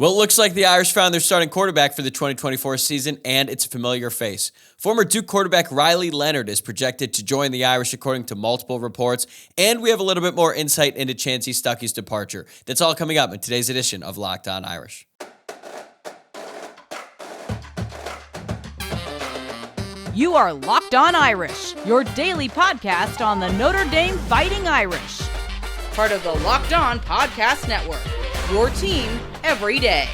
Well, it looks like the Irish found their starting quarterback for the 2024 season, and it's a familiar face. Former Duke quarterback Riley Leonard is projected to join the Irish according to multiple reports, and we have a little bit more insight into Chansi Stuckey's departure. That's all coming up in today's edition of Locked On Irish. You are Locked On Irish, your daily podcast on the Notre Dame Fighting Irish. Part of the Locked On Podcast Network, your team every day.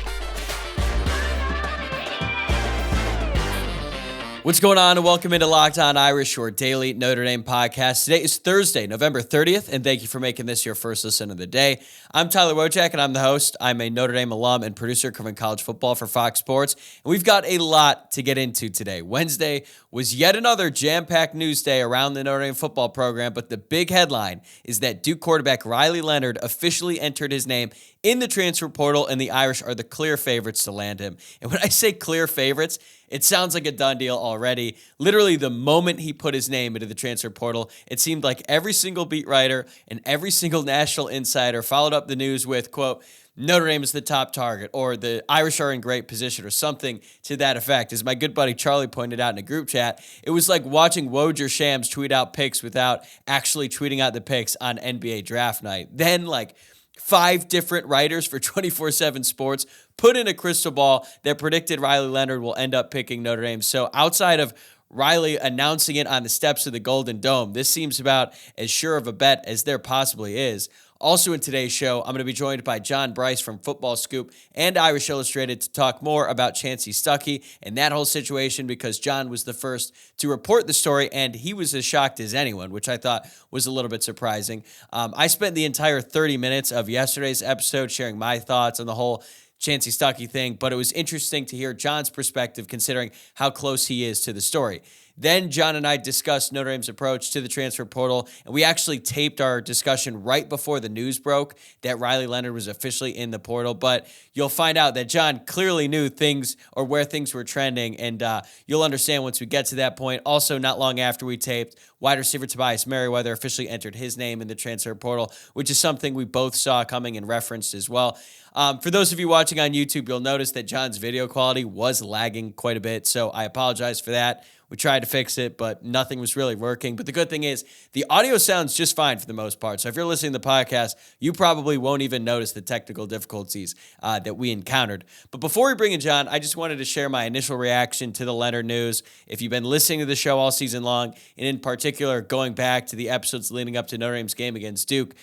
What's going on, and welcome into Locked On Irish, your daily Notre Dame podcast. Today is Thursday, November 30th, and thank you for making this your first listen of the day. I'm Tyler Wojciak, and I'm the host. I'm a Notre Dame alum and producer covering college football for Fox Sports, and we've got a lot to get into today. Wednesday was yet another jam-packed news day around the Notre Dame football program, but the big headline is that Duke quarterback Riley Leonard officially entered his name in the transfer portal, and the Irish are the clear favorites to land him. And when I say clear favorites, it sounds like a done deal already. Literally, the moment he put his name into the transfer portal, it seemed like every single beat writer and every single national insider followed up the news with, quote, Notre Dame is the top target, or the Irish are in great position, or something to that effect. As my good buddy Charlie pointed out in a group chat, it was like watching Wojciak tweet out picks without actually tweeting out the picks on NBA draft night. Then, like, 5 different writers for 24/7 Sports put in a crystal ball that predicted Riley Leonard will end up picking Notre Dame. So outside of Riley announcing it on the steps of the Golden Dome, this seems about as sure of a bet as there possibly is. Also in today's show, I'm going to be joined by John Brice from FootballScoop and Irish Illustrated to talk more about Chansi Stuckey and that whole situation, because John was the first to report the story, and he was as shocked as anyone, which I thought was a little bit surprising. I spent the entire 30 minutes of yesterday's episode sharing my thoughts on the whole Chansi Stuckey thing, but it was interesting to hear John's perspective considering how close he is to the story. Then John and I discussed Notre Dame's approach to the transfer portal, and we actually taped our discussion right before the news broke that Riley Leonard was officially in the portal. But you'll find out that John clearly knew things or where things were trending, and you'll understand once we get to that point. Also, not long after we taped, wide receiver Tobias Merriweather officially entered his name in the transfer portal, which is something we both saw coming and referenced as well. For those of you watching on YouTube, you'll notice that John's video quality was lagging quite a bit, so I apologize for that. We tried to fix it, but nothing was really working. But the good thing is the audio sounds just fine for the most part. So if you're listening to the podcast, you probably won't even notice the technical difficulties that we encountered. But before we bring in John, I just wanted to share my initial reaction to the Leonard news. If you've been listening to the show all season long, and in particular going back to the episodes leading up to Notre Dame's game against Duke,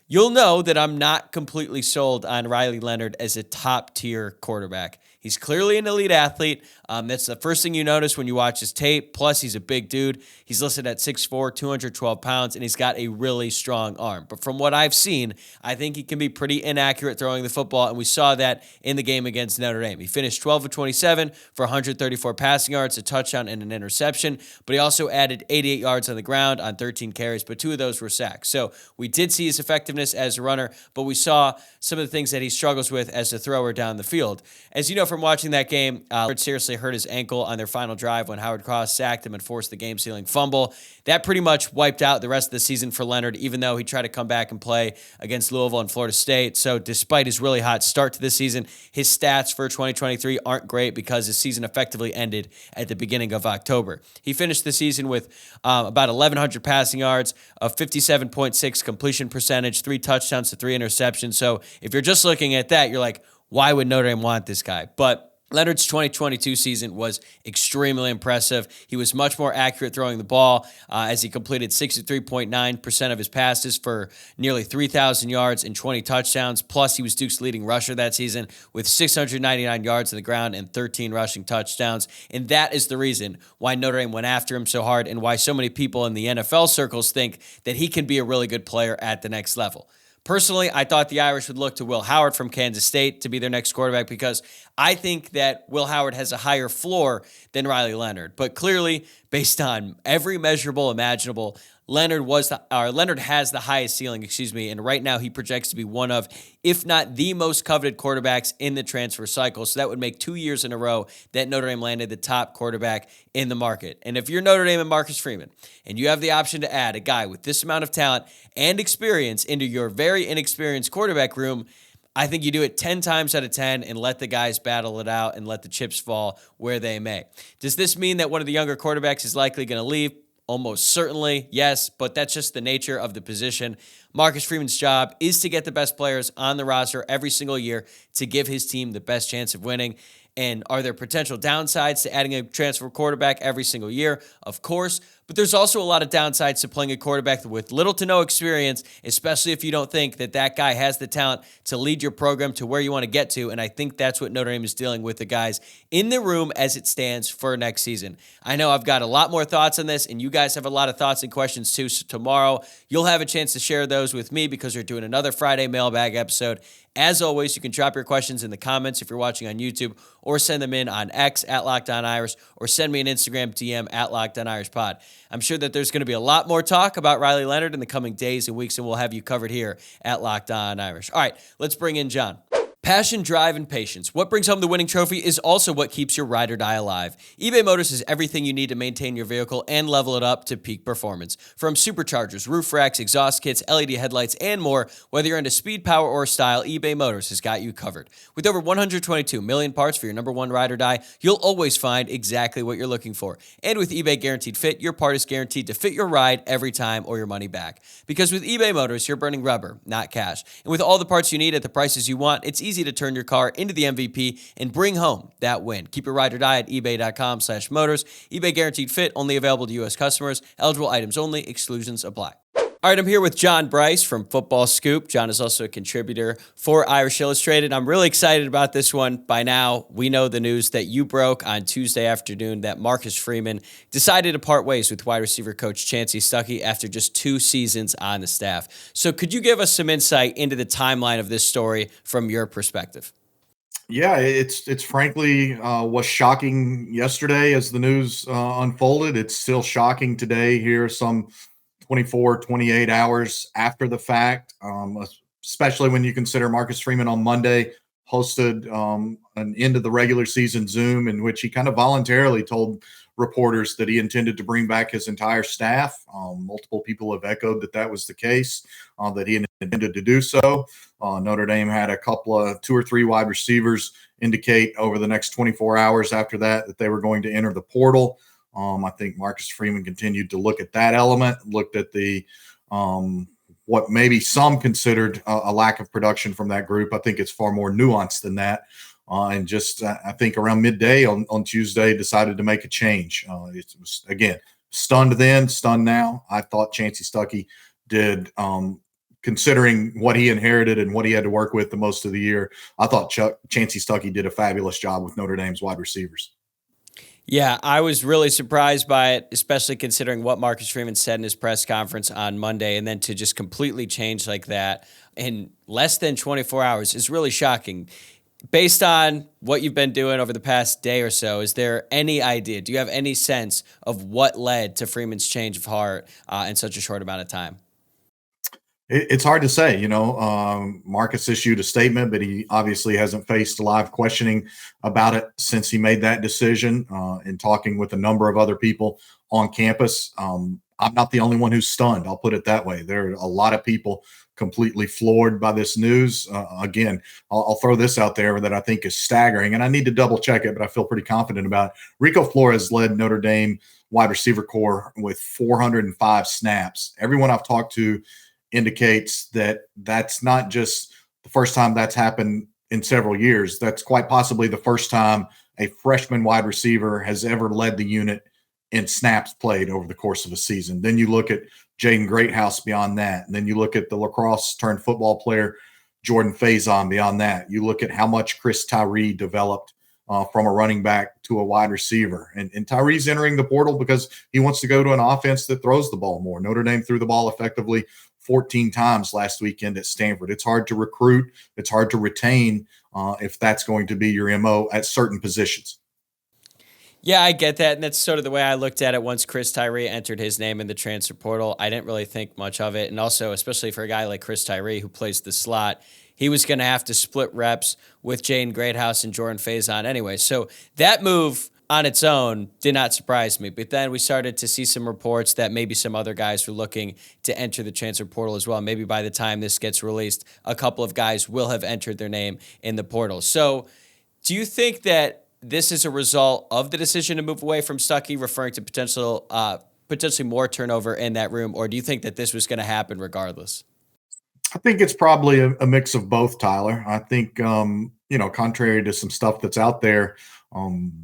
you'll know that I'm not completely sold on Riley Leonard as a top-tier quarterback. He's clearly an elite athlete. That's the first thing you notice when you watch his tape. Plus, he's a big dude. He's listed at 6'4", 212 pounds, and he's got a really strong arm. But from what I've seen, I think he can be pretty inaccurate throwing the football, and we saw that in the game against Notre Dame. He finished 12 of 27 for 134 passing yards, a touchdown, and an interception, but he also added 88 yards on the ground on 13 carries, but 2 of those were sacks. So we did see his effectiveness as a runner, but we saw some of the things that he struggles with as a thrower down the field. As you know from watching that game, Leonard seriously hurt his ankle on their final drive when Howard Cross sacked him and forced the game-sealing fumble. That pretty much wiped out the rest of the season for Leonard, even though he tried to come back and play against Louisville and Florida State. So despite his really hot start to this season, his stats for 2023 aren't great because his season effectively ended at the beginning of October. He finished the season with about 1,100 passing yards, a 57.6 completion percentage, 3 touchdowns to 3 interceptions. So if you're just looking at that, you're like, why would Notre Dame want this guy? But Leonard's 2022 season was extremely impressive. He was much more accurate throwing the ball as he completed 63.9% of his passes for nearly 3,000 yards and 20 touchdowns. Plus, he was Duke's leading rusher that season with 699 yards on the ground and 13 rushing touchdowns. And that is the reason why Notre Dame went after him so hard and why so many people in the NFL circles think that he can be a really good player at the next level. Personally, I thought the Irish would look to Will Howard from Kansas State to be their next quarterback because I think that Will Howard has a higher floor than Riley Leonard. But clearly, based on every measurable imaginable, Leonard has the highest ceiling, and right now he projects to be one of, if not the most coveted quarterbacks in the transfer cycle. So that would make 2 years in a row that Notre Dame landed the top quarterback in the market. And if you're Notre Dame and Marcus Freeman, and you have the option to add a guy with this amount of talent and experience into your very inexperienced quarterback room, I think you do it 10 times out of 10 and let the guys battle it out and let the chips fall where they may. Does this mean that one of the younger quarterbacks is likely going to leave? Almost certainly, yes, but that's just the nature of the position. Marcus Freeman's job is to get the best players on the roster every single year to give his team the best chance of winning. And are there potential downsides to adding a transfer quarterback every single year? Of course. But there's also a lot of downsides to playing a quarterback with little to no experience, especially if you don't think that that guy has the talent to lead your program to where you want to get to. And I think that's what Notre Dame is dealing with the guys in the room as it stands for next season. I know I've got a lot more thoughts on this, and you guys have a lot of thoughts and questions too. So tomorrow, you'll have a chance to share those with me because we're doing another Friday mailbag episode. As always, you can drop your questions in the comments if you're watching on YouTube, or send them in on X at Locked On Irish, or send me an Instagram DM at Locked On Irish Pod. I'm sure that there's going to be a lot more talk about Riley Leonard in the coming days and weeks, and we'll have you covered here at Locked On Irish. All right, let's bring in John. Passion, drive, and patience. What brings home the winning trophy is also what keeps your ride or die alive. eBay Motors has everything you need to maintain your vehicle and level it up to peak performance. From superchargers, roof racks, exhaust kits, LED headlights, and more, whether you're into speed, power, or style, eBay Motors has got you covered. With over 122 million parts for your number one ride or die, you'll always find exactly what you're looking for. And with eBay Guaranteed Fit, your part is guaranteed to fit your ride every time or your money back. Because with eBay Motors, you're burning rubber, not cash. And with all the parts you need at the prices you want, it's easy to turn your car into the MVP and bring home that win. Keep your ride or die at ebay.com/motors. eBay Guaranteed Fit, only available to U.S. customers. Eligible items only. Exclusions apply. All right, I'm here with John Brice from Football Scoop. John is also a contributor for Irish Illustrated. I'm really excited about this one. By now, we know the news that you broke on Tuesday afternoon that Marcus Freeman decided to part ways with wide receiver coach Chansi Stuckey after just 2 seasons on the staff. So could you give us some insight into the timeline of this story from your perspective? Yeah, it's frankly was shocking yesterday as the news unfolded. It's still shocking today here, some 24, 28 hours after the fact, especially when you consider Marcus Freeman on Monday hosted an end of the regular season Zoom in which he kind of voluntarily told reporters that he intended to bring back his entire staff. Multiple people have echoed that was the case, that he intended to do so. Notre Dame had a couple of 2 or 3 wide receivers indicate over the next 24 hours after that they were going to enter the portal. I think Marcus Freeman continued to look at that element, looked at the what maybe some considered a lack of production from that group. I think it's far more nuanced than that. And just, I think around midday on Tuesday, decided to make a change. It was, again, stunned then, stunned now. I thought Chansi Stuckey did, considering what he inherited and what he had to work with the most of the year, I thought Chansi Stuckey did a fabulous job with Notre Dame's wide receivers. Yeah, I was really surprised by it, especially considering what Marcus Freeman said in his press conference on Monday, and then to just completely change like that in less than 24 hours is really shocking. Based on what you've been doing over the past day or so, is there any idea, do you have any sense of what led to Freeman's change of heart in such a short amount of time? It's hard to say, Marcus issued a statement, but he obviously hasn't faced live questioning about it since he made that decision. In talking with a number of other people on campus, I'm not the only one who's stunned. I'll put it that way. There are a lot of people completely floored by this news. Again, I'll throw this out there that I think is staggering, and I need to double check it, but I feel pretty confident about it. Rico Flores led Notre Dame wide receiver corps with 405 snaps. Everyone I've talked to indicates that that's not just the first time that's happened in several years. That's quite possibly the first time a freshman wide receiver has ever led the unit in snaps played over the course of a season. Then you look at Jaden Greathouse beyond that. And then you look at the lacrosse turned football player, Jordan Faison beyond that. You look at how much Chris Tyree developed from a running back to a wide receiver. And Tyree's entering the portal because he wants to go to an offense that throws the ball more. Notre Dame threw the ball effectively 14 times last weekend at Stanford. It's hard to recruit. It's hard to retain if that's going to be your MO at certain positions. Yeah, I get that, and that's sort of the way I looked at it once Chris Tyree entered his name in the transfer portal. I didn't really think much of it, and also, especially for a guy like Chris Tyree who plays the slot, he was going to have to split reps with Jaden Greathouse and Jordan Faison anyway. So that move on its own did not surprise me. But then we started to see some reports that maybe some other guys were looking to enter the transfer portal as well. Maybe by the time this gets released, a couple of guys will have entered their name in the portal. So do you think that this is a result of the decision to move away from Stuckey, referring to potentially more turnover in that room, or do you think that this was going to happen regardless? I think it's probably a mix of both, Tyler. I think, contrary to some stuff that's out there,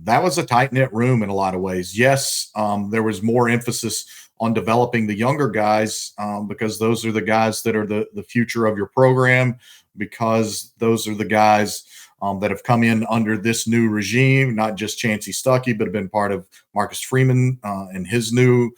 that was a tight-knit room in a lot of ways. Yes, there was more emphasis on developing the younger guys because those are the guys that are the future of your program, because those are the guys that have come in under this new regime, not just Chansi Stuckey, but have been part of Marcus Freeman and his new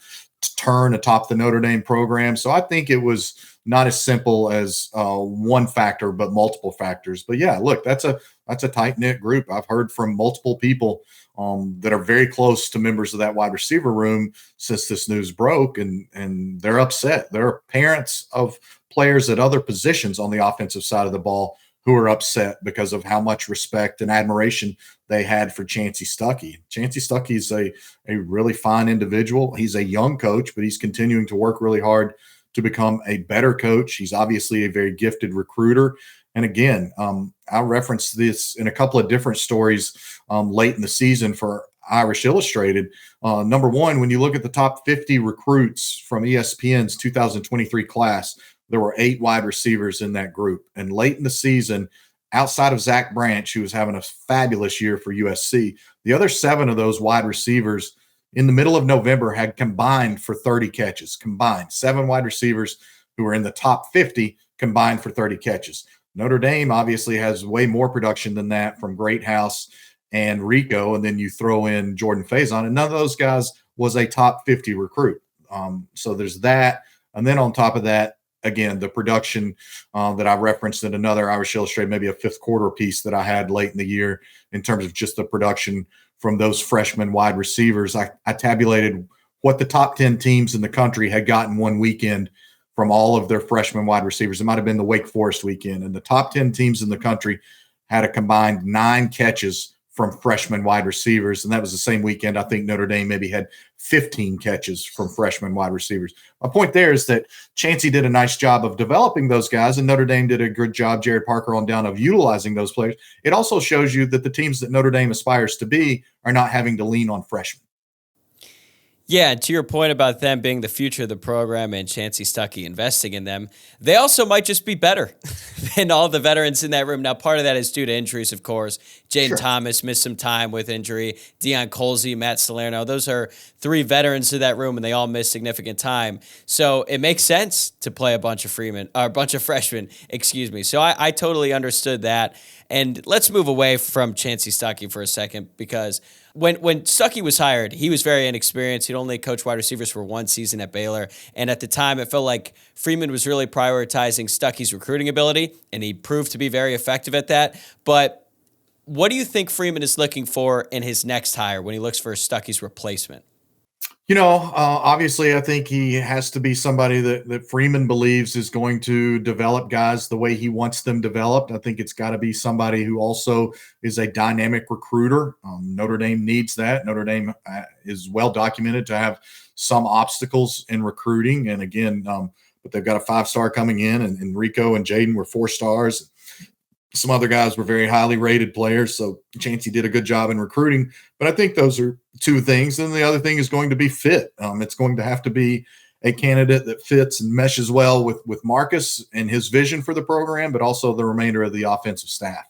turn atop the Notre Dame program. So I think it was not as simple as one factor, but multiple factors. But yeah, look, that's a tight-knit group. I've heard from multiple people that are very close to members of that wide receiver room since this news broke, and they're upset. There are parents of players at other positions on the offensive side of the ball who are upset because of how much respect and admiration they had for Chansi Stuckey. Chansi Stuckey is a really fine individual. He's a young coach, but he's continuing to work really hard to become a better coach. He's obviously a very gifted recruiter. And again, I'll reference this in a couple of different stories late in the season for Irish Illustrated. Number one, when you look at the top 50 recruits from ESPN's 2023 class, there were 8 wide receivers in that group. And late in the season, outside of Zach Branch, who was having a fabulous year for USC, the other 7 of those wide receivers in the middle of November had combined for 30 catches. Combined. 7 wide receivers who were in the top 50 combined for 30 catches. Notre Dame obviously has way more production than that from Greathouse and Rico, and then you throw in Jordan Faison, and none of those guys was a top 50 recruit. So there's that. And then on top of that, again, the production that I referenced in another Irish Illustrated, maybe a fifth quarter piece that I had late in the year in terms of just the production from those freshman wide receivers. I tabulated what the top 10 teams in the country had gotten one weekend from all of their freshman wide receivers. It might have been the Wake Forest weekend. And the top 10 teams in the country had a combined 9 catches from freshman wide receivers. And that was the same weekend. I think Notre Dame maybe had 15 catches from freshman wide receivers. My point there is that Chansi did a nice job of developing those guys, and Notre Dame did a good job, Jared Parker on down, of utilizing those players. It also shows you that the teams that Notre Dame aspires to be are not having to lean on freshmen. Yeah, and to your point about them being the future of the program and Chansi Stuckey investing in them, they also might just be better than all the veterans in that room. Now, part of that is due to injuries, of course. Jaden Thomas missed some time with injury. Deion Colsey, Matt Salerno, those are 3 veterans in that room, and they all missed significant time. So it makes sense to play a bunch of freshmen. So I totally understood that. And let's move away from Chansi Stuckey for a second, because when Stuckey was hired, he was very inexperienced. He'd only coached wide receivers for 1 season at Baylor. And at the time, it felt like Freeman was really prioritizing Stuckey's recruiting ability, and he proved to be very effective at that. But what do you think Freeman is looking for in his next hire when he looks for Stuckey's replacement? Obviously, I think he has to be somebody that Freeman believes is going to develop guys the way he wants them developed. I think it's got to be somebody who also is a dynamic recruiter. Notre Dame needs that. Notre Dame is well documented to have some obstacles in recruiting. And again, but they've got a 5-star coming in, and Rico and Jaden were 4 stars. Some other guys were very highly rated players, so Chansi did a good job in recruiting. But I think those are 2 things. And the other thing is going to be fit. It's going to have to be a candidate that fits and meshes well with Marcus and his vision for the program, but also the remainder of the offensive staff.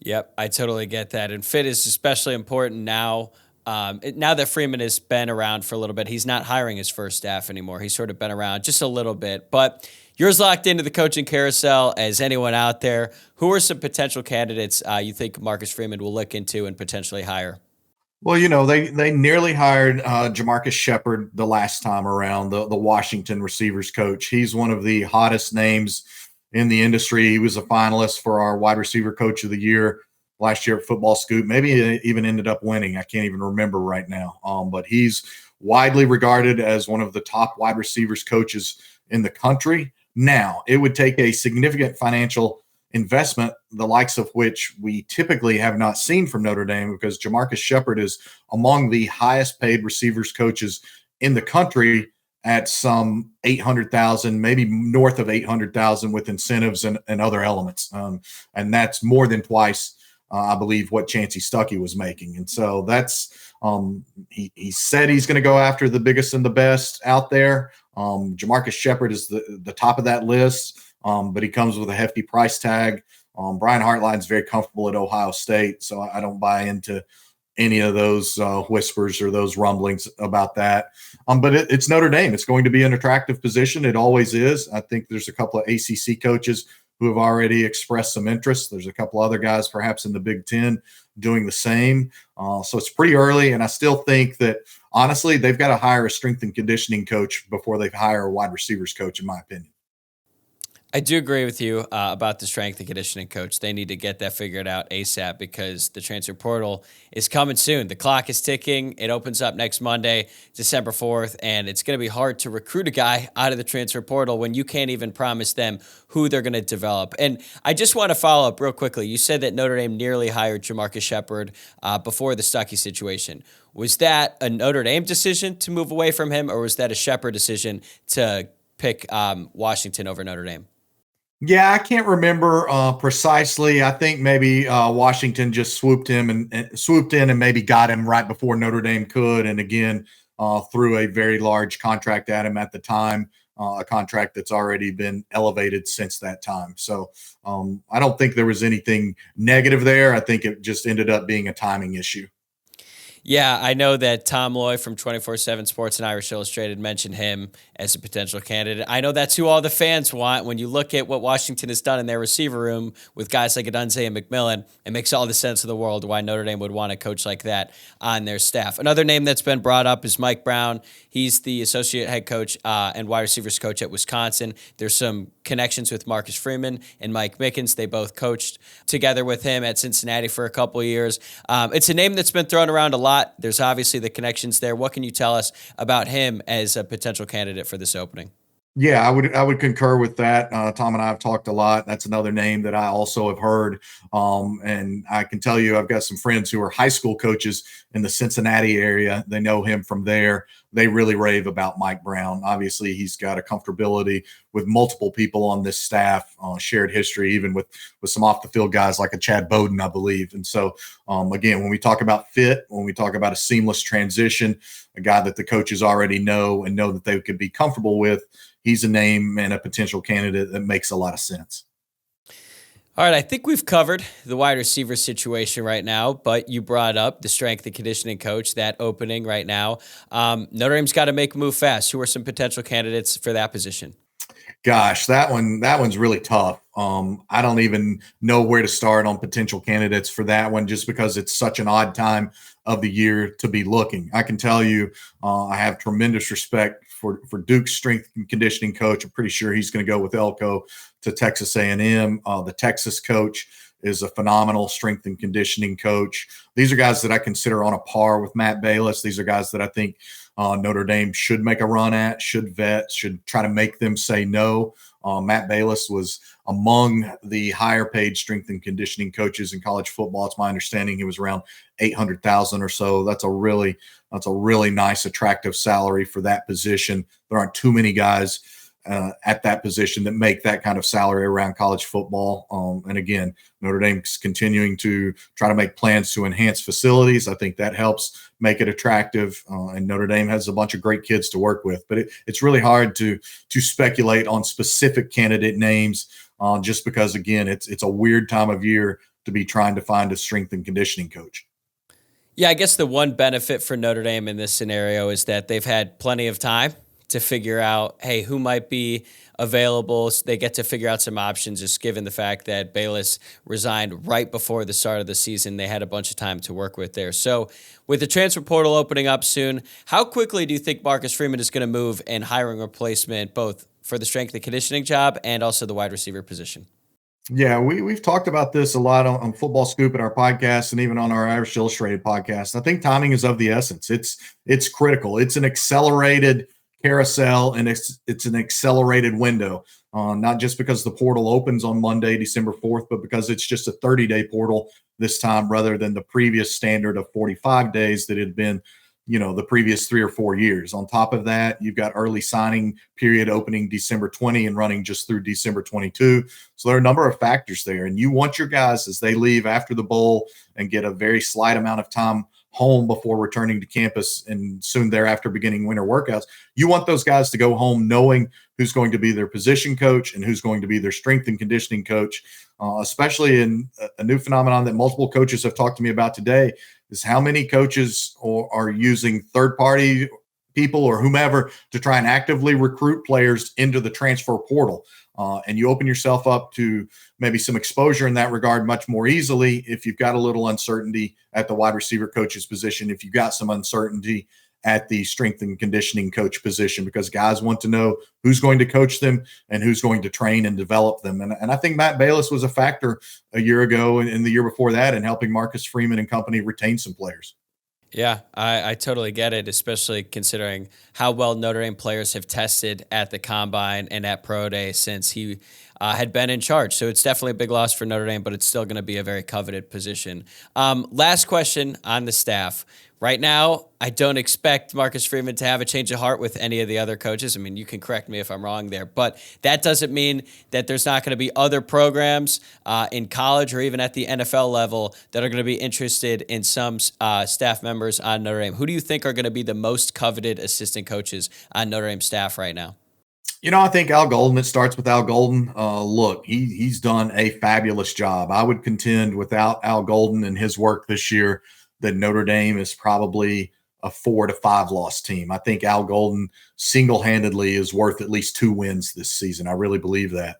Yep, I totally get that. And fit is especially important now. Now that Freeman has been around for a little bit, he's not hiring his first staff anymore. He's sort of been around just a little bit. But you're as locked into the coaching carousel as anyone out there. Who are some potential candidates you think Marcus Freeman will look into and potentially hire? Well, they nearly hired Jamarcus Shepard the last time around, the Washington receivers coach. He's one of the hottest names in the industry. He was a finalist for our wide receiver coach of the year last year at FootballScoop. Maybe he even ended up winning. I can't even remember right now. But he's widely regarded as one of the top wide receivers coaches in the country. Now, it would take a significant financial investment, the likes of which we typically have not seen from Notre Dame, because Jamarcus Shepard is among the highest paid receivers coaches in the country at some 800,000, maybe north of 800,000 with incentives and other elements. And that's more than twice, I believe, what Chansi Stuckey was making. And so that's, he said he's going to go after the biggest and the best out there. Jamarcus Shepard is the top of that list, but he comes with a hefty price tag. Brian Hartline's very comfortable at Ohio State, so I don't buy into any of those whispers or those rumblings about that. But it's Notre Dame. It's going to be an attractive position. It always is. I think there's a couple of ACC coaches who have already expressed some interest. There's a couple other guys perhaps in the Big Ten doing the same. So it's pretty early, and I still think that, honestly, they've got to hire a strength and conditioning coach before they hire a wide receivers coach, in my opinion. I do agree with you about the strength and conditioning coach. They need to get that figured out ASAP because the transfer portal is coming soon. The clock is ticking. It opens up next Monday, December 4th, and it's going to be hard to recruit a guy out of the transfer portal when you can't even promise them who they're going to develop. And I just want to follow up real quickly. You said that Notre Dame nearly hired Jamarcus Shepard before the Stuckey situation. Was that a Notre Dame decision to move away from him, or was that a Shepard decision to pick Washington over Notre Dame? Yeah, I can't remember precisely. I think maybe Washington just swooped in and maybe got him right before Notre Dame could. And again, threw a very large contract at him at the time, a contract that's already been elevated since that time. So I don't think there was anything negative there. I think it just ended up being a timing issue. Yeah, I know that Tom Loy from 24/7 Sports and Irish Illustrated mentioned him as a potential candidate. I know that's who all the fans want. When you look at what Washington has done in their receiver room with guys like Adunze and McMillan, it makes all the sense in the world why Notre Dame would want a coach like that on their staff. Another name that's been brought up is Mike Brown. He's the associate head coach and wide receivers coach at Wisconsin. There's some connections with Marcus Freeman and Mike Mickens. They both coached together with him at Cincinnati for a couple of years. It's a name that's been thrown around a lot. There's obviously the connections there. What can you tell us about him as a potential candidate for this opening? Yeah, I would concur with that. Tom and I have talked a lot. That's another name that I also have heard. And I can tell you, I've got some friends who are high school coaches in the Cincinnati area. They know him from there. They really rave about Mike Brown. Obviously, he's got a comfortability with multiple people on this staff, shared history, even with some off the field guys like a Chad Bowden, I believe. And so, again, when we talk about fit, when we talk about a seamless transition, a guy that the coaches already know and know that they could be comfortable with, he's a name and a potential candidate that makes a lot of sense. All right, I think we've covered the wide receiver situation right now, but you brought up the strength and conditioning coach, that opening right now. Notre Dame's got to make a move fast. Who are some potential candidates for that position? Gosh, that one's really tough. I don't even know where to start on potential candidates for that one, just because it's such an odd time of the year to be looking. I can tell you, I have tremendous respect for Duke's strength and conditioning coach. I'm pretty sure he's going to go with Elko to Texas A&M. The Texas coach is a phenomenal strength and conditioning coach. These are guys that I consider on a par with Matt Balis. These are guys that I think Notre Dame should make a run at, should vet, should try to make them say no. Matt Balis was among the higher paid strength and conditioning coaches in college football. It's my understanding he was around 800,000 or so. That's a really nice, attractive salary for that position. There aren't too many guys at that position that make that kind of salary around college football. And again, Notre Dame's continuing to try to make plans to enhance facilities. I think that helps make it attractive. And Notre Dame has a bunch of great kids to work with, but it's really hard to speculate on specific candidate names just because, again, it's a weird time of year to be trying to find a strength and conditioning coach. Yeah, I guess the one benefit for Notre Dame in this scenario is that they've had plenty of time to figure out, hey, who might be available. So they get to figure out some options, just given the fact that Balis resigned right before the start of the season. They had a bunch of time to work with there. So with the transfer portal opening up soon, how quickly do you think Marcus Freeman is going to move in hiring a replacement, both for the strength and conditioning job and also the wide receiver position? Yeah, we've talked about this a lot on Football Scoop and our podcast, and even on our Irish Illustrated podcast. I think timing is of the essence. It's critical. It's an accelerated carousel, and it's an accelerated window. not just because the portal opens on Monday, December 4th, but because it's just a 30-day portal this time rather than the previous standard of 45 days that had been, the previous 3 or 4 years. On top of that, you've got early signing period opening December 20 and running just through December 22. So there are a number of factors there. And you want your guys, as they leave after the bowl and get a very slight amount of time home before returning to campus and soon thereafter beginning winter workouts, you want those guys to go home knowing who's going to be their position coach and who's going to be their strength and conditioning coach, especially in a new phenomenon that multiple coaches have talked to me about today, is how many coaches are using third-party people or whomever to try and actively recruit players into the transfer portal. And you open yourself up to maybe some exposure in that regard much more easily if you've got a little uncertainty at the wide receiver coach's position, if you've got some uncertainty at the strength and conditioning coach position, because guys want to know who's going to coach them and who's going to train and develop them. And I think Matt Balis was a factor a year ago and the year before that in helping Marcus Freeman and company retain some players. Yeah, I totally get it, especially considering how well Notre Dame players have tested at the Combine and at Pro Day since he had been in charge. So it's definitely a big loss for Notre Dame, but it's still going to be a very coveted position. Last question on the staff. Right now, I don't expect Marcus Freeman to have a change of heart with any of the other coaches. I mean, you can correct me if I'm wrong there, but that doesn't mean that there's not going to be other programs in college or even at the NFL level that are going to be interested in some staff members on Notre Dame. Who do you think are going to be the most coveted assistant coaches on Notre Dame staff right now? I think Al Golden. It starts with Al Golden. Look, he's done a fabulous job. I would contend without Al Golden and his work this year that Notre Dame is probably a 4 to 5 loss team. I think Al Golden single-handedly is worth at least 2 wins this season. I really believe that.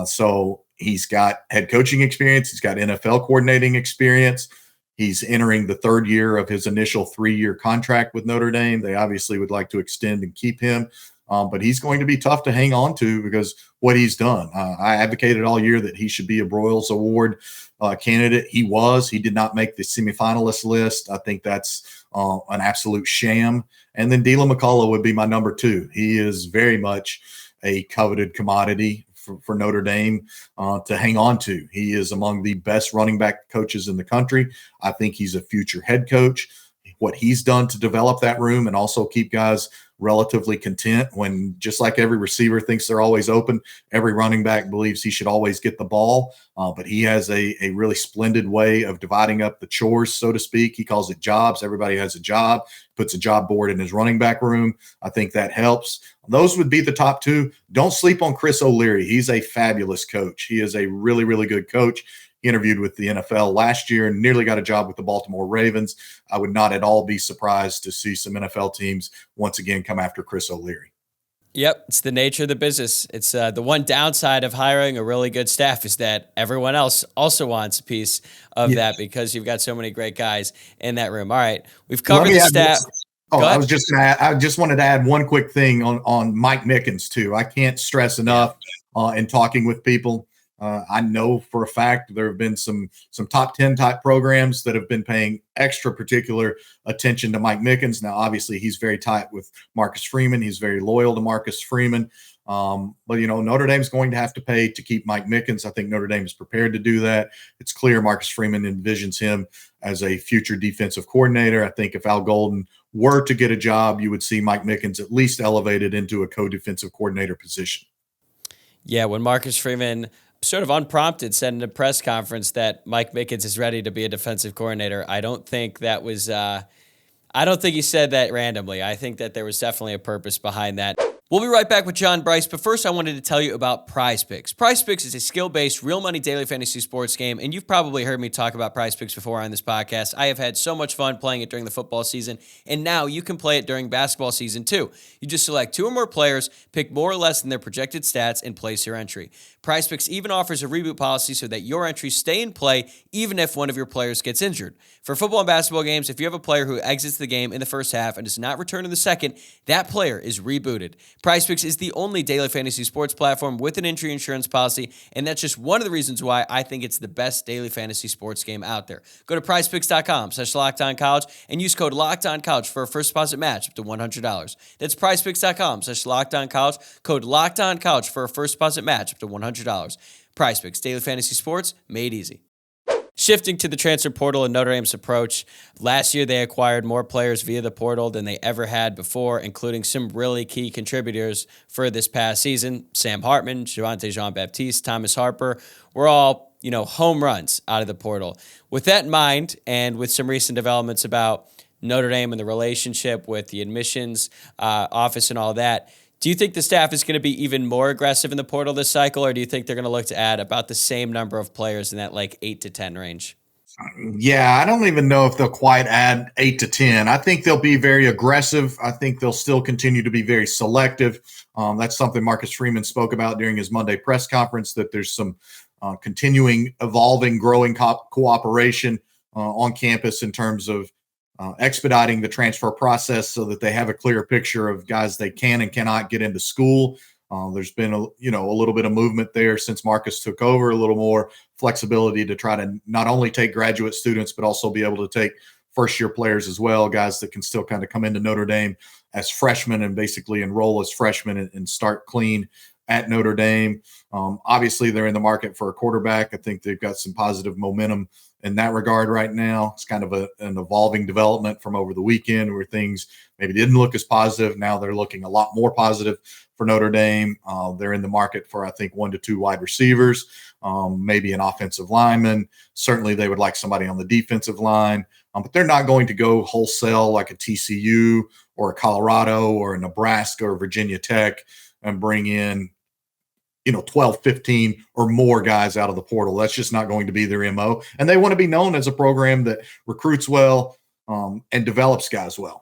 So he's got head coaching experience. He's got NFL coordinating experience. He's entering the 3rd year of his initial 3-year contract with Notre Dame. They obviously would like to extend and keep him. But he's going to be tough to hang on to because what he's done. I advocated all year that he should be a Broyles Award candidate. He was. He did not make the semifinalist list. I think that's an absolute sham. And then Dylan McCullough would be my number 2. He is very much a coveted commodity for Notre Dame to hang on to. He is among the best running back coaches in the country. I think he's a future head coach. What he's done to develop that room and also keep guys relatively content when, just like every receiver thinks they're always open, every running back believes he should always get the ball. But he has a really splendid way of dividing up the chores, so to speak. He calls it jobs. Everybody has a job, puts a job board in his running back room. I think that helps. Those would be the top 2. Don't sleep on Chris O'Leary. He's a fabulous coach. He is a really, really good coach. He interviewed with the NFL last year and nearly got a job with the Baltimore Ravens. I would not at all be surprised to see some NFL teams once again come after Chris O'Leary. Yep, it's the nature of the business. It's the one downside of hiring a really good staff is that everyone else also wants a piece of that because you've got so many great guys in that room. All right, we've covered the staff. I was just going to I just wanted to add one quick thing on Mike Mickens too. I can't stress enough in talking with people. I know for a fact there have been some top 10 type programs that have been paying extra particular attention to Mike Mickens. Now, obviously, he's very tight with Marcus Freeman. He's very loyal to Marcus Freeman. But, Notre Dame's going to have to pay to keep Mike Mickens. I think Notre Dame is prepared to do that. It's clear Marcus Freeman envisions him as a future defensive coordinator. I think if Al Golden were to get a job, you would see Mike Mickens at least elevated into a co-defensive coordinator position. Yeah, when Marcus Freeman sort of unprompted said in a press conference that Mike Mickens is ready to be a defensive coordinator, I don't think that was I don't think he said that randomly. I think that there was definitely a purpose behind that. We'll be right back with John Brice, but first I wanted to tell you about PrizePicks. PrizePicks is a skill-based, real money daily fantasy sports game, and you've probably heard me talk about PrizePicks before on this podcast. I have had so much fun playing it during the football season, and now you can play it during basketball season too. You just select 2 or more players, pick more or less than their projected stats, and place your entry. PrizePicks even offers a reboot policy so that your entries stay in play even if one of your players gets injured. For football and basketball games, if you have a player who exits the game in the first half and does not return in the second, that player is rebooted. PrizePicks is the only daily fantasy sports platform with an injury insurance policy, and that's just one of the reasons why I think it's the best daily fantasy sports game out there. Go to prizepicks.com/LockedOnCollege and use code LockedOnCollege for a first deposit match up to $100. That's prizepicks.com/LockedOnCollege, code LockedOnCollege for a first deposit match up to $100. PrizePicks, daily fantasy sports made easy. Shifting to the transfer portal and Notre Dame's approach, last year they acquired more players via the portal than they ever had before, including some really key contributors for this past season. Sam Hartman, Javonte Jean-Baptiste, Thomas Harper were all, home runs out of the portal. With that in mind, and with some recent developments about Notre Dame and the relationship with the admissions office and all that, do you think the staff is going to be even more aggressive in the portal this cycle, or do you think they're going to look to add about the same number of players in that 8 to 10 range? Yeah, I don't even know if they'll quite add 8 to 10. I think they'll be very aggressive. I think they'll still continue to be very selective. That's something Marcus Freeman spoke about during his Monday press conference, that there's some continuing, evolving, growing cooperation on campus in terms of expediting the transfer process so that they have a clear picture of guys they can and cannot get into school. There's been a little bit of movement there since Marcus took over, a little more flexibility to try to not only take graduate students, but also be able to take first-year players as well, guys that can still kind of come into Notre Dame as freshmen and basically enroll as freshmen and start clean at Notre Dame. Obviously, they're in the market for a quarterback. I think they've got some positive momentum in that regard right now. It's kind of an evolving development from over the weekend where things maybe didn't look as positive. Now they're looking a lot more positive for Notre Dame. They're in the market for, I think, 1 to 2 wide receivers, maybe an offensive lineman. Certainly they would like somebody on the defensive line, but they're not going to go wholesale like a TCU or a Colorado or a Nebraska or Virginia Tech and bring in 12, 15 or more guys out of the portal. That's just not going to be their MO. And they want to be known as a program that recruits well and develops guys well.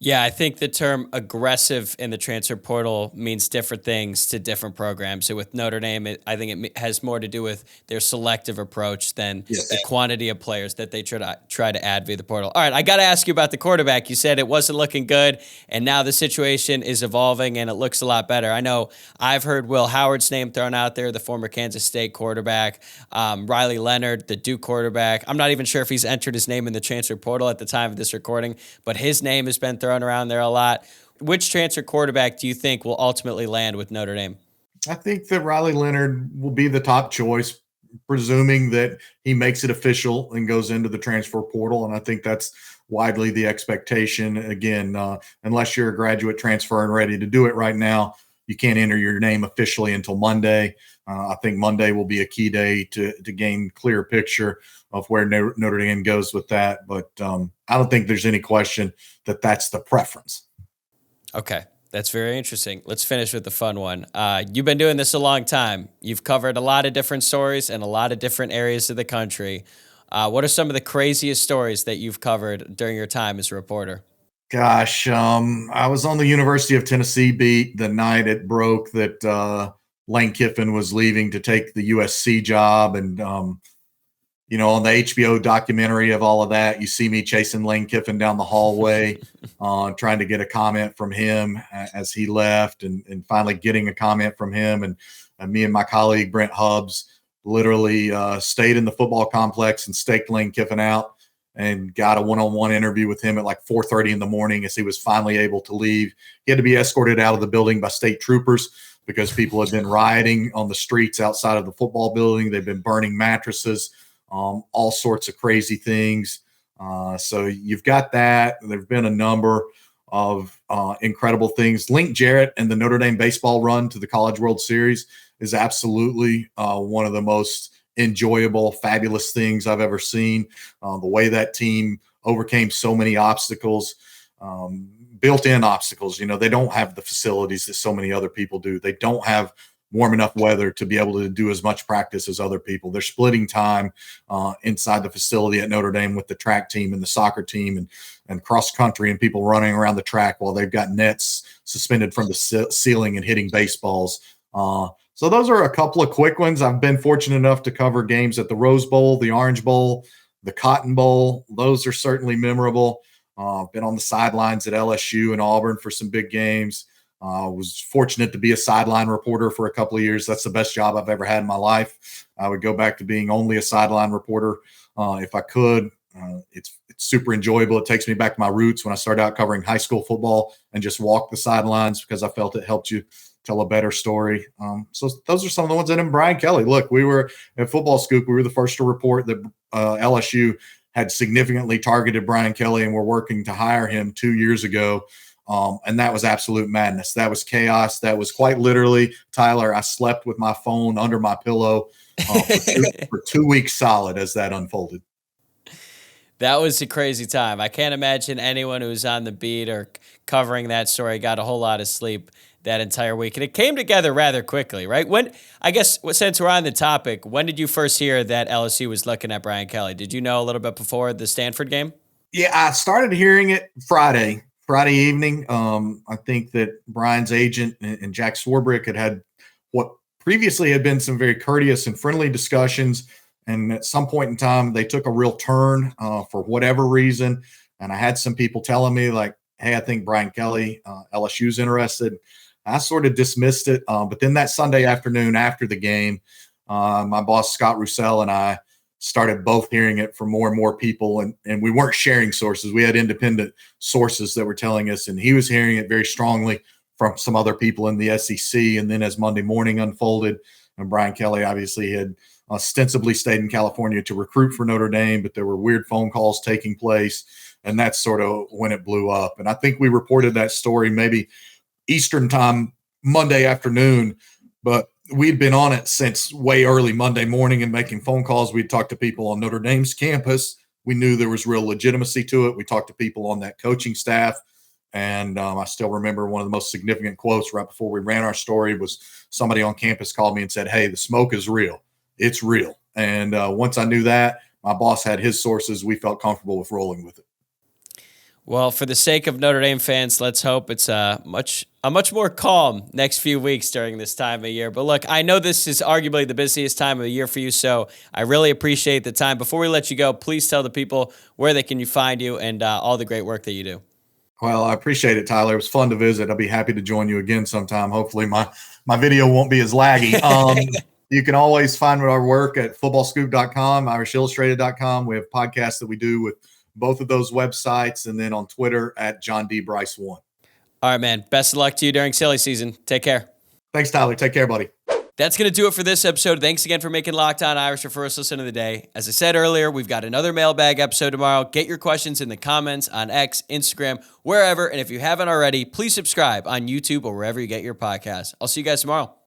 Yeah, I think the term aggressive in the transfer portal means different things to different programs. So with Notre Dame, I think it has more to do with their selective approach than the quantity of players that they try to add via the portal. All right, I got to ask you about the quarterback. You said it wasn't looking good, and now the situation is evolving, and it looks a lot better. I know I've heard Will Howard's name thrown out there, the former Kansas State quarterback, Riley Leonard, the Duke quarterback. I'm not even sure if he's entered his name in the transfer portal at the time of this recording, but his name has been thrown around there a lot. Which transfer quarterback do you think will ultimately land with Notre Dame? I think that Riley Leonard will be the top choice, presuming that he makes it official and goes into the transfer portal. And I think that's widely the expectation. Again, unless you're a graduate transfer and ready to do it right now, you can't enter your name officially until Monday. I think Monday will be a key day to gain clear picture of where Notre Dame goes with that. But I don't think there's any question that that's the preference. Okay, that's very interesting. Let's finish with the fun one. You've been doing this a long time. You've covered a lot of different stories in a lot of different areas of the country. What are some of the craziest stories that you've covered during your time as a reporter? Gosh, I was on the University of Tennessee beat the night it broke that Lane Kiffin was leaving to take the USC job. And, on the HBO documentary of all of that, you see me chasing Lane Kiffin down the hallway, trying to get a comment from him as he left and finally getting a comment from him. And me and my colleague, Brent Hubbs, literally stayed in the football complex and staked Lane Kiffin out and got a one-on-one interview with him at 4:30 in the morning as he was finally able to leave. He had to be escorted out of the building by state troopers because people had been rioting on the streets outside of the football building. They've been burning mattresses, all sorts of crazy things. So you've got that. There have been a number of incredible things. Link Jarrett and the Notre Dame baseball run to the College World Series is absolutely one of the most enjoyable, fabulous things I've ever seen. The way that team overcame so many obstacles, built-in obstacles. They don't have the facilities that so many other people do. They don't have warm enough weather to be able to do as much practice as other people. They're splitting time inside the facility at Notre Dame with the track team and the soccer team and cross country and people running around the track while they've got nets suspended from the ceiling and hitting baseballs. So those are a couple of quick ones. I've been fortunate enough to cover games at the Rose Bowl, the Orange Bowl, the Cotton Bowl. Those are certainly memorable. I've been on the sidelines at LSU and Auburn for some big games. Was fortunate to be a sideline reporter for a couple of years. That's the best job I've ever had in my life. I would go back to being only a sideline reporter if I could. It's super enjoyable. It takes me back to my roots when I started out covering high school football and just walked the sidelines because I felt it helped you tell a better story. So those are some of the ones. And then Brian Kelly. Look, we were at Football Scoop. We were the first to report that LSU had significantly targeted Brian Kelly and were working to hire him 2 years ago. And that was absolute madness. That was chaos. That was quite literally, Tyler, I slept with my phone under my pillow for 2 weeks solid as that unfolded. That was a crazy time. I can't imagine anyone who was on the beat or covering that story got a whole lot of sleep that entire week. And it came together rather quickly, right? Since we're on the topic, when did you first hear that LSU was looking at Brian Kelly? Did you know a little bit before the Stanford game? Yeah, I started hearing it Friday evening. I think that Brian's agent and Jack Swarbrick had what previously had been some very courteous and friendly discussions. And at some point in time, they took a real turn for whatever reason. And I had some people telling me like, hey, I think Brian Kelly, LSU's interested. I sort of dismissed it. But then that Sunday afternoon after the game, my boss, Scott Roussel, and I started both hearing it from more and more people. And we weren't sharing sources. We had independent sources that were telling us. And he was hearing it very strongly from some other people in the SEC. And then as Monday morning unfolded, and Brian Kelly obviously had ostensibly stayed in California to recruit for Notre Dame, but there were weird phone calls taking place. And that's sort of when it blew up. And I think we reported that story maybe Eastern time Monday afternoon, but we'd been on it since way early Monday morning and making phone calls. We'd talked to people on Notre Dame's campus. We knew there was real legitimacy to it. We talked to people on that coaching staff. And I still remember one of the most significant quotes right before we ran our story was somebody on campus called me and said, hey, the smoke is real. It's real. And once I knew that, my boss had his sources. We felt comfortable with rolling with it. Well, for the sake of Notre Dame fans, let's hope it's a much more calm next few weeks during this time of year. But look, I know this is arguably the busiest time of the year for you, so I really appreciate the time. Before we let you go, please tell the people where they can find you and all the great work that you do. Well, I appreciate it, Tyler. It was fun to visit. I'll be happy to join you again sometime. Hopefully my video won't be as laggy. You can always find our work at FootballScoop.com, IrishIllustrated.com. We have podcasts that we do with both of those websites, and then on Twitter at John D. Brice 1. All right, man. Best of luck to you during silly season. Take care. Thanks, Tyler. Take care, buddy. That's going to do it for this episode. Thanks again for making Locked On Irish your first listen of the day. As I said earlier, we've got another mailbag episode tomorrow. Get your questions in the comments on X, Instagram, wherever. And if you haven't already, please subscribe on YouTube or wherever you get your podcasts. I'll see you guys tomorrow.